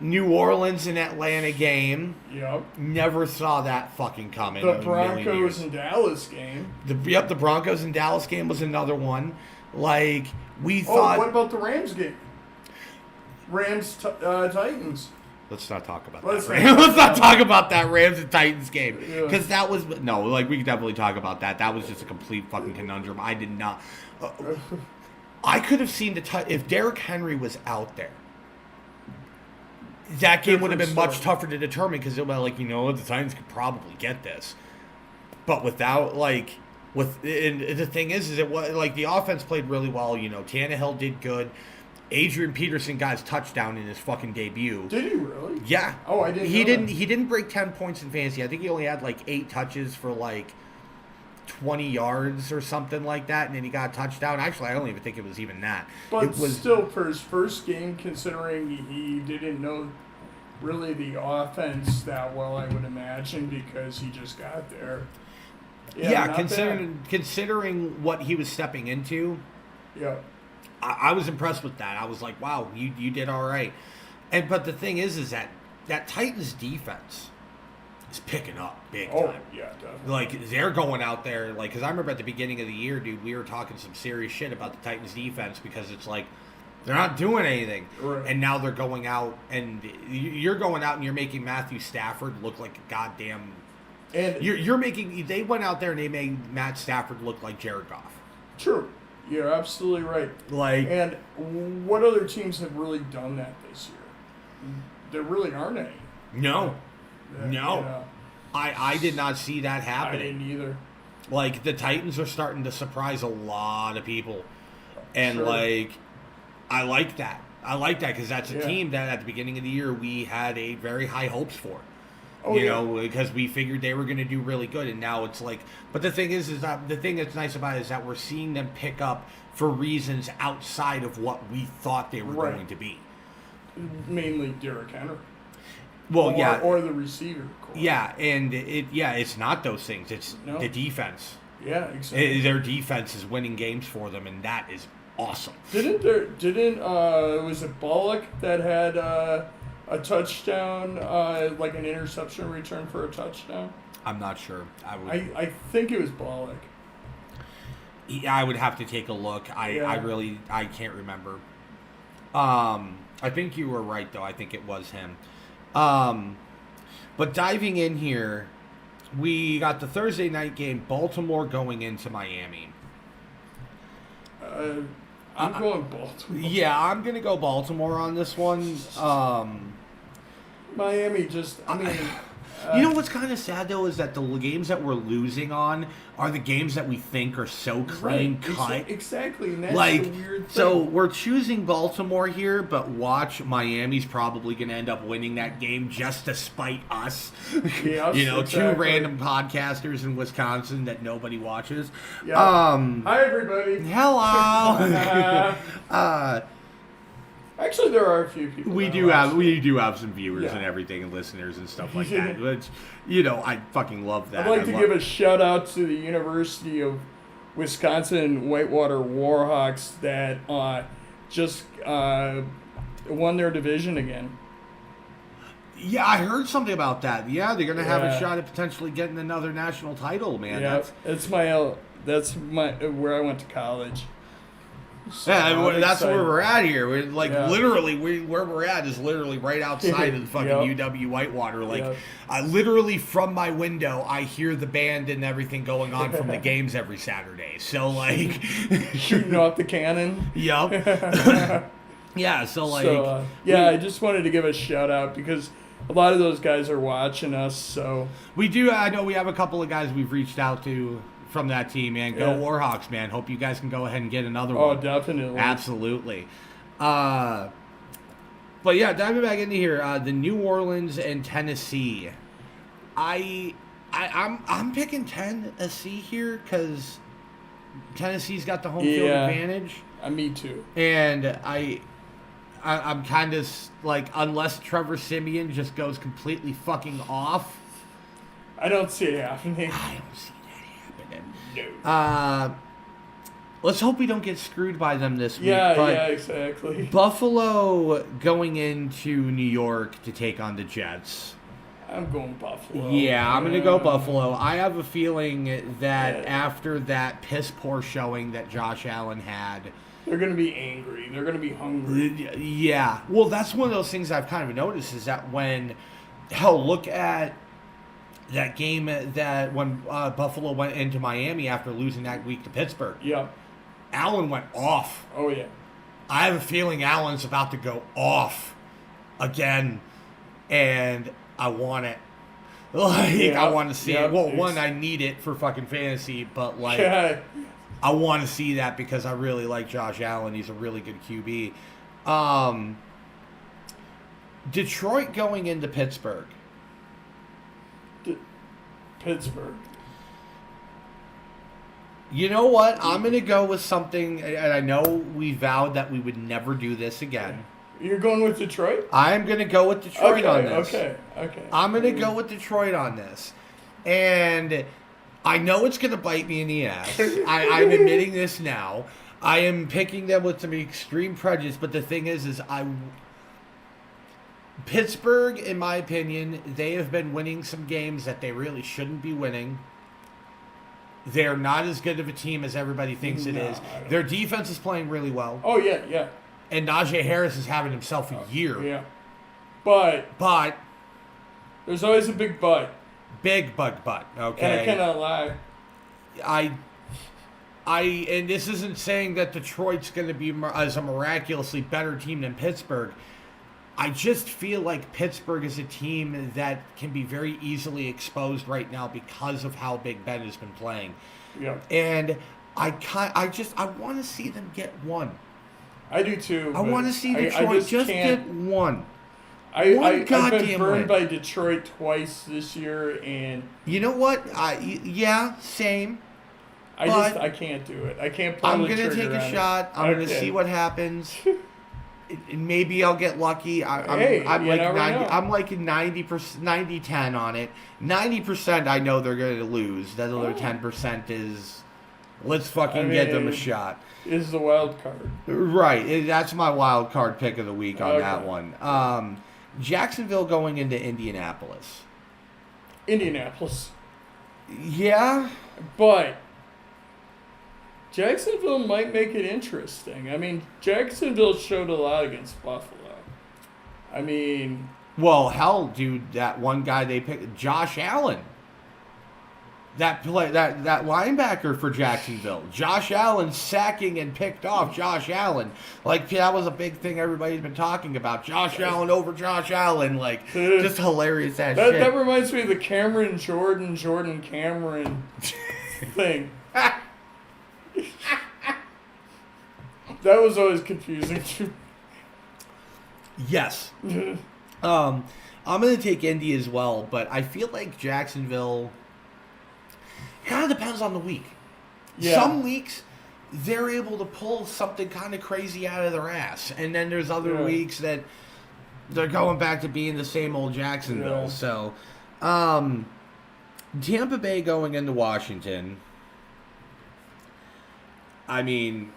New Orleans and Atlanta game, Yep. never saw that fucking coming. The in a million Broncos years. and Dallas game. The Broncos and Dallas game was another one. Like we Oh, thought. what about the Rams game? Titans. Let's not talk about Let's that. not- Let's not talk about that Rams and Titans game Yeah. because that was no. Like we could definitely talk about that. That was just a complete fucking conundrum. I did not. I could have seen if Derrick Henry was out there. That game would have been Different much story. tougher to determine because it was like, you know, the Titans could probably get this, but without and the thing is it was like the offense played really well. You know, Tannehill did good. Adrian Peterson got his touchdown in his fucking debut. Did he really? Yeah. Oh, I didn't He know didn't. that. He didn't break 10 points in fantasy. I think he only had like 8 touches for like 20 yards or something like that, and then he got a touchdown. Actually, I don't even think it was even that. But it was still, for his first game, considering he didn't know really the offense that well, I would imagine, because he just got there. yeah. not Considering what he was stepping into, bad. Yeah. I was impressed with that. I was like, wow, you did all right. But the thing is that Titans defense is picking up big Oh, time. yeah, definitely. Like, they're going out there, like, because I remember at the beginning of the year, dude, we were talking some serious shit about the Titans defense because it's like, they're not doing anything. Right. And now they're going out, and you're going out and you're making Matthew Stafford look like a goddamn... And You're making... They went out there and they made Matt Stafford look like Jared Goff. true. You're absolutely right. Like... And what other teams have really done that this year? There really aren't any. No. Yeah, No. yeah. I did not see that I happening. didn't either. Like, the Titans are starting to surprise a lot of people. And, Sure. like, I like that. I like that because that's a Yeah. team that at the beginning of the year we had a very high hopes for. Oh, you yeah. know, because we figured they were going to do really good. And now it's like, but the thing is that the thing that's nice about it is that we're seeing them pick up for reasons outside of what we thought they were Right. going to be. Mainly Derrick Henry. Well, or, yeah. Or the receiver core. Yeah, and it's not those things. It's No. the defense. Yeah, exactly. Their defense is winning games for them, and that is awesome. Was it Bullock that had a touchdown, like an interception return for a touchdown? I'm not sure. I think it was Bullock. I would have to take a look. I can't remember. I think you were right though. I think it was him. But diving in here, We got the Thursday night game, Baltimore going into Miami. I'm going Baltimore. Yeah, I'm going to go Baltimore on this one. Miami just, I mean... You know what's kind of sad, though, is that the games that we're losing on are the games that we think are so clean cut. Exactly, and that's Like, the weird thing. so we're choosing Baltimore here, but watch, Miami's probably going to end up winning that game just to spite us. Yes, You know, exactly. two random podcasters in Wisconsin that nobody watches. Yeah. Hi, everybody. Hello. Actually, there are a few people. We that do watch have some viewers Yeah. and everything and listeners and stuff like that. Which, you know, I fucking love that. I'd like to give a shout out to the University of Wisconsin Whitewater Warhawks that just won their division again. Yeah, I heard something about that. Yeah, they're gonna have a Yeah. shot at potentially getting another national title, man. Yeah, that's my where I went to college. So Yeah, I'm that's where excited. we're at here. We're like Yeah. literally, where we're at is literally right outside of the fucking Yep. UW Whitewater. Like, Yep. literally from my window, I hear the band and everything going on from the games every Saturday. So like, Shooting off the cannon. yup. Yeah. So like, I just wanted to give a shout out because a lot of those guys are watching us. So we do. I know we have a couple of guys we've reached out to from that team, man. Go Yeah. Warhawks, man. Hope you guys can go ahead and get another oh, one. definitely. Absolutely. But yeah, diving back into here, the New Orleans and Tennessee. I'm picking Tennessee here because Tennessee's got the home field Yeah. advantage, Me too. and I'm kind of like, unless Trevor Siemian just goes completely fucking off, I don't see it happening. I don't see that happening. No. Let's hope we don't get screwed by them this week. Yeah, but yeah, exactly. Buffalo going into New York to take on the Jets. I'm going Buffalo. Yeah, I'm going to go Buffalo. I have a feeling that Yeah. after that piss poor showing that Josh Allen had, They're going to be angry. They're going to be hungry. yeah. Well, that's one of those things I've kind of noticed is that look at that game that when Buffalo went into Miami after losing that week to Pittsburgh. Yeah. Allen went off. Oh, yeah. I have a feeling Allen's about to go off again, and I want it. Like, Yeah, I want to see yeah, it. Well, it's- one, I need it for fucking fantasy, but like, Yeah. I want to see that because I really like Josh Allen. He's a really good QB. Detroit going into Pittsburgh. Pittsburgh. You know what? I'm going to go with something, and I know we vowed that we would never do this again. You're going with Detroit? I'm going to go with Detroit on this. Okay. I'm going to go with Detroit on this. And I know it's going to bite me in the ass. I'm admitting this now. I am picking them with some extreme prejudice, but the thing is Pittsburgh, in my opinion, they have been winning some games that they really shouldn't be winning. They're not as good of a team as everybody thinks it No, is. I don't. Their defense is playing really well. Oh, yeah. And Najee Harris is having himself a year. Yeah. But But, there's always a big but. big but, And I okay? cannot lie. And this isn't saying that Detroit's going to be as a miraculously better team than Pittsburgh. I just feel like Pittsburgh is a team that can be very easily exposed right now because of how Big Ben has been playing. Yeah. And I want to see them get one. I do too. I but want to see I Detroit just can't. get one. I've one been goddamn burned win. by Detroit twice this year, and You know what? Yeah, same. I But I can't do it. I can't pull I'm the going to trigger take a on it. shot. I'm going to Okay. see what happens. Maybe I'll get lucky. Hey, I'm you like never 90. know. I'm like 90%, 90-10 on it. 90% I know they're going to lose. That other 10% is let's fucking get them a mean, shot. Is the wild card. Right. That's my wild card pick of the week on Okay. that one. Jacksonville going into Indianapolis. Indianapolis. Yeah. But Jacksonville might make it interesting. I mean, Jacksonville showed a lot against Buffalo. I mean, Well, hell, dude, that one guy they picked, Josh Allen. that linebacker for Jacksonville, Josh Allen, sacking and picked off Josh Allen. Like, that was a big thing everybody's been talking about. Josh Allen over Josh Allen. Like, just hilarious as shit. That reminds me of the Cameron Jordan Cameron thing. That was always confusing. Yes. I'm going to take Indy as well, but I feel like Jacksonville kind of depends on the week. Yeah. Some weeks, they're able to pull something kind of crazy out of their ass. And then there's other weeks that they're going back to being the same old Jacksonville. Yeah. So, Tampa Bay going into Washington. I mean...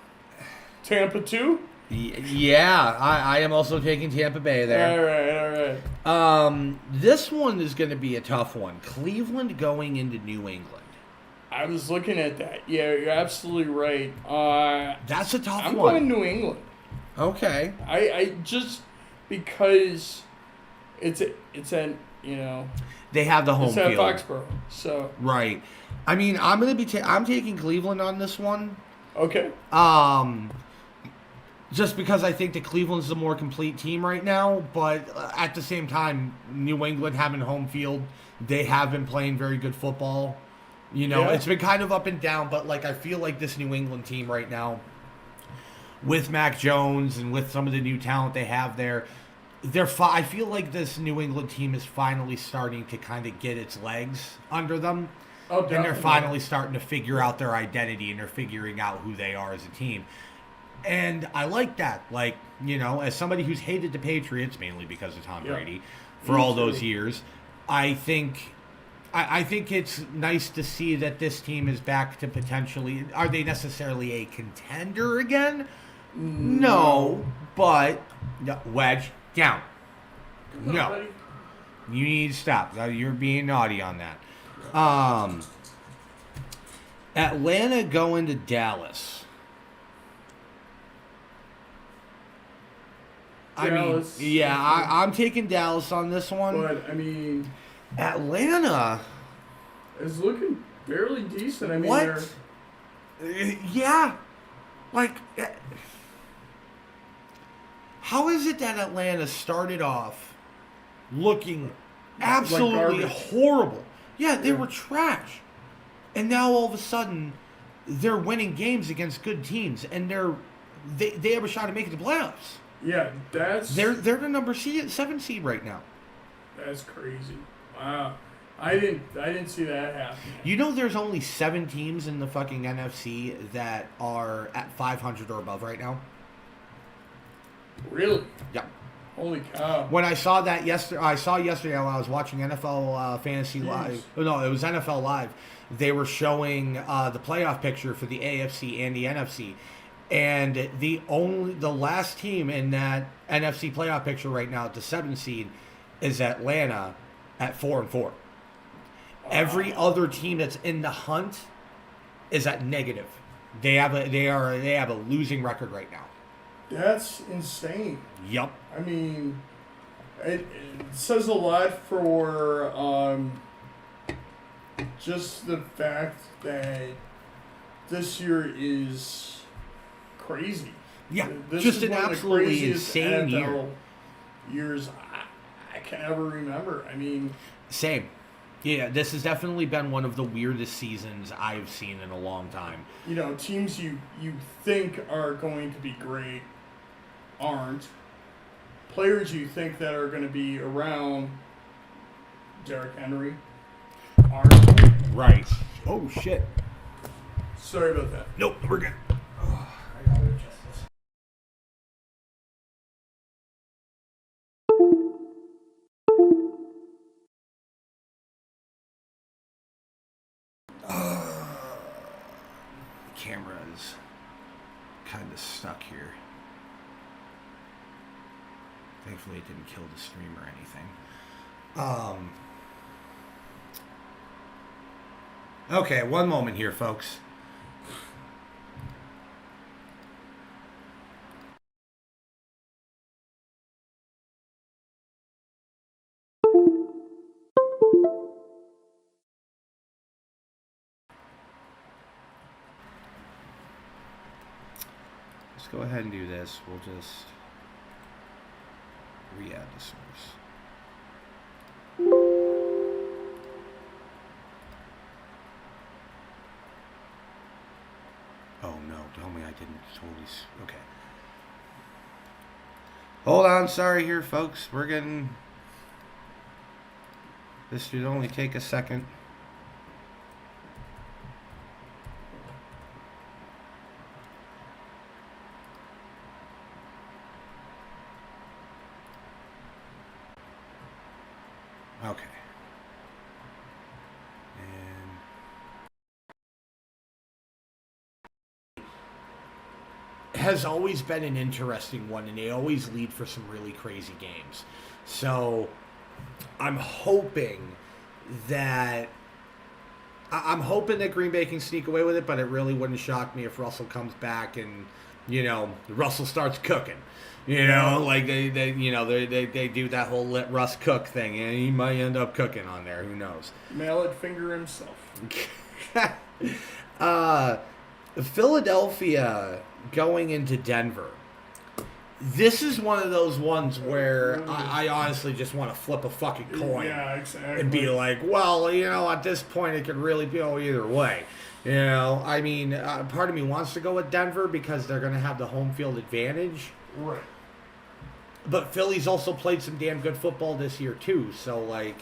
Tampa 2? Yeah, I am also taking Tampa Bay there. All right. This one is going to be a tough one. Cleveland going into New England. I was looking at that. Yeah, you're absolutely right. That's a tough I'm one. going New England. Okay. I just because it's an They have the home it's at field. Foxborough. So Right. I mean, I'm going to be I'm taking Cleveland on this one. okay. Just because I think that Cleveland's the more complete team right now, but at the same time, New England having home field, they have been playing very good football. Yeah. It's been kind of up and down, but like I feel like this New England team right now, with Mac Jones and with some of the new talent they have there, I feel like this New England team is finally starting to kind of get its legs under them. Oh, And they're definitely. finally starting to figure out their identity, and they're figuring out who they are as a team. And I like that. Like, as somebody who's hated the Patriots, mainly because of Tom Brady, for all those years, I think it's nice to see that this team is back to potentially... Are they necessarily a contender again? No, but... Wedge, down. No. Buddy. You need to stop. You're being naughty on that. Atlanta going to Dallas. Dallas. I'm taking Dallas on this one. But I mean, Atlanta. it's looking fairly decent. I mean, What? Yeah. Like, how is it that Atlanta started off looking absolutely garbage. horrible? Yeah, they were trash. And now all of a sudden, they're winning games against good teams, and they have a shot at making the playoffs. yeah, They're the number 7 seed right now. that's crazy. Wow, I didn't see that happen. There's only 7 teams in the fucking NFC that are at 500 or above right now. Really? Yeah. Holy cow! When I saw that yesterday, when I was watching NFL Fantasy Live. No, it was NFL Live. They were showing the playoff picture for the AFC and the NFC. And the last team in that NFC playoff picture right now at the 7 seed is Atlanta at 4-4. Every other team that's in the hunt is at negative. They have a losing record right now. That's insane. Yup. I mean, it says a lot for just the fact that this year is crazy. Yeah, This just is an one of the absolutely craziest insane year. NFL years I can ever remember. I mean, Same. Yeah, this has definitely been one of the weirdest seasons I've seen in a long time. teams you think are going to be great aren't. Players you think that are going to be around, Derrick Henry, aren't. Right. Oh, shit. Sorry about that. Nope, we're good. Camera is kind of stuck here. Thankfully, it didn't kill the stream or anything. Okay, one moment here, folks. go ahead and do this. We'll just re-add the source. Oh no, tell me I didn't totally... Okay. Hold on, sorry here, folks. We're getting... This should only take a second. Okay. And has always been an interesting one, and they always lead for some really crazy games. So I'm hoping that Green Bay can sneak away with it, but it really wouldn't shock me if Russell comes back and, you know, Russell starts cooking. You know, like they do that whole let Russ cook thing, and he might end up cooking on there. Who knows? Mallet finger himself. Philadelphia going into Denver. This is one of those ones where I honestly just want to flip a fucking coin. Yeah, exactly. And be like, well, you know, at this point it could really go either way. You know, I mean, part of me wants to go with Denver because they're going to have the home field advantage. Right. But Philly's also played some damn good football this year, too. So, like...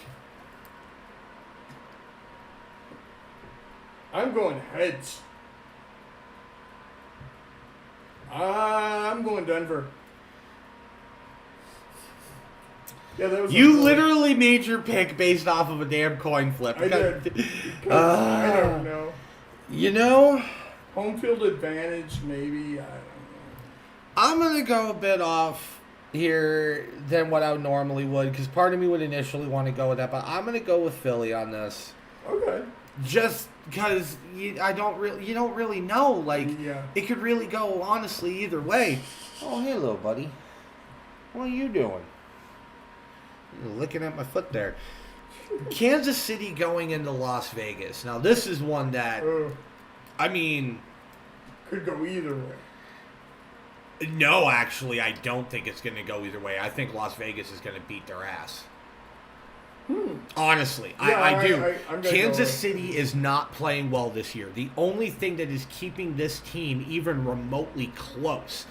I'm going heads. I'm going Denver. Yeah, that was You literally made your pick based off of a damn coin flip. I did. Because I don't know. You know... Home field advantage, maybe. I don't know. I'm going to go a bit off here than what I normally would, because part of me would initially want to go with that, but I'm going to go with Philly on this. Okay. Just because you don't really know. Like, Yeah. it could really go, honestly, either way. Oh, hey, little buddy. What are you doing? You're licking at my foot there. Kansas City going into Las Vegas. Now, this is one that, I mean... Could go either way. No, actually, I don't think it's going to go either way. I think Las Vegas is going to beat their ass. Honestly, Yeah, I do. I'm gonna Kansas go City is not playing well this year. The only thing that is keeping this team even remotely close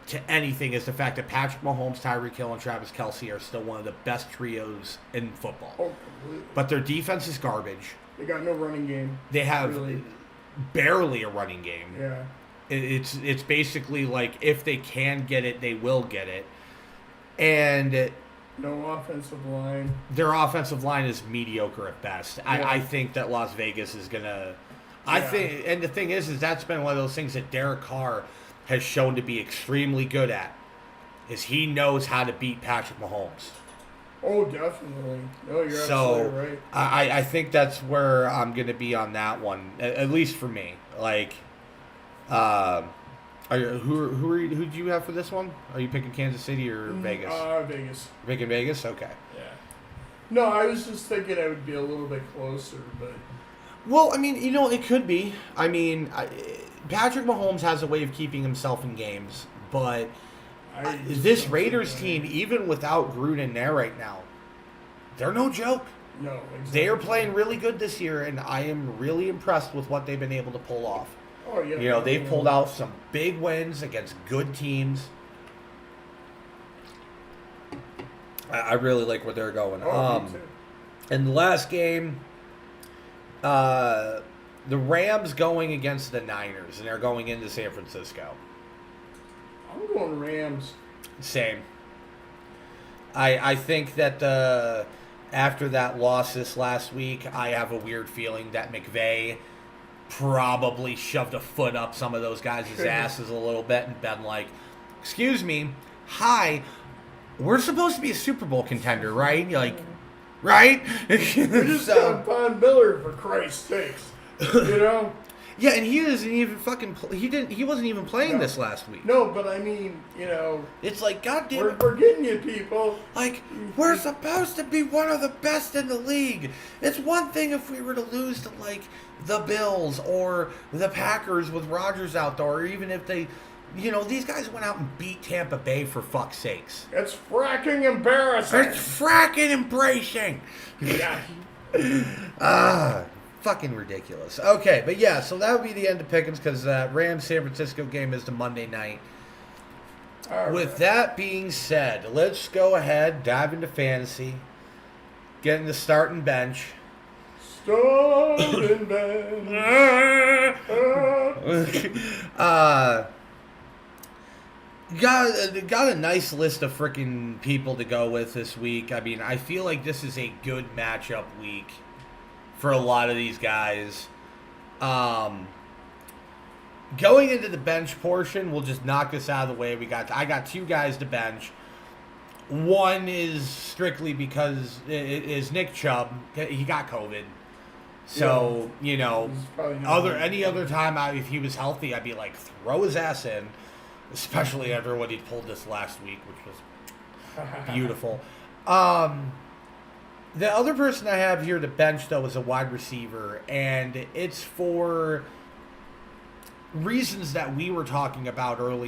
to anything is the fact that Patrick Mahomes, Tyreek Hill, and Travis Kelce are still one of the best trios in football. Oh, completely. But their defense is garbage. They got no running game. They have Really? barely a running game. Yeah. It's basically like if they can get it, they will get it. And No offensive line. their offensive line is mediocre at best. Yeah. I think that Las Vegas is going to... Yeah. And the thing is that's been one of those things that Derek Carr has shown to be extremely good at, is he knows how to beat Patrick Mahomes. Oh, definitely. No, you're So absolutely right. I think that's where I'm going to be on that one, at least for me. Like... who do you have for this one? Are you picking Kansas City or Vegas? Vegas. Picking Vegas? Okay. Yeah. No, I was just thinking I would be a little bit closer, but Well, I mean, you know, it could be. I mean, Patrick Mahomes has a way of keeping himself in games, but I just this don't Raiders think team, even without Gruden there right now, they're no joke. No, exactly. They are playing really good this year, and I am really impressed with what they've been able to pull off. Oh yeah. You know, they've pulled out some big wins against good teams. I really like where they're going. Oh, me too. In the last game, the Rams going against the Niners, and they're going into San Francisco. I'm going Rams. Same. I think that after that loss this last week, I have a weird feeling that McVay probably shoved a foot up some of those guys' asses a little bit and been like, excuse me, hi, we're supposed to be a Super Bowl contender, right? You're like, right? We just got Von Miller, for Christ's sakes. You know? Yeah, and he doesn't even fucking he wasn't even playing this last week. No, but I mean, you know, It's like, goddamn it. we're getting you, people. Like, we're supposed to be one of the best in the league. It's one thing if we were to lose to, like, the Bills or the Packers with Rodgers out there, or even if they these guys went out and beat Tampa Bay for fuck's sakes. It's fracking embarrassing. It's fracking embracing. Fucking ridiculous. Okay, but yeah, so that would be the end of Pickens because Rams San Francisco game is the Monday night. All With right. that being said, let's go ahead, dive into fantasy, get in the starting bench. Starting band. Got a nice list of freaking people to go with this week. I mean, I feel like this is a good matchup week for a lot of these guys. Going into the bench portion, we'll just knock this out of the way. I got 2 guys to bench. One is strictly because it is Nick Chubb. He got COVID. So, He's probably not any other time if he was healthy, I'd be like, throw his ass in. Especially after what he pulled this last week, which was beautiful. The other person I have here to bench, though, is a wide receiver. And it's for reasons that we were talking about earlier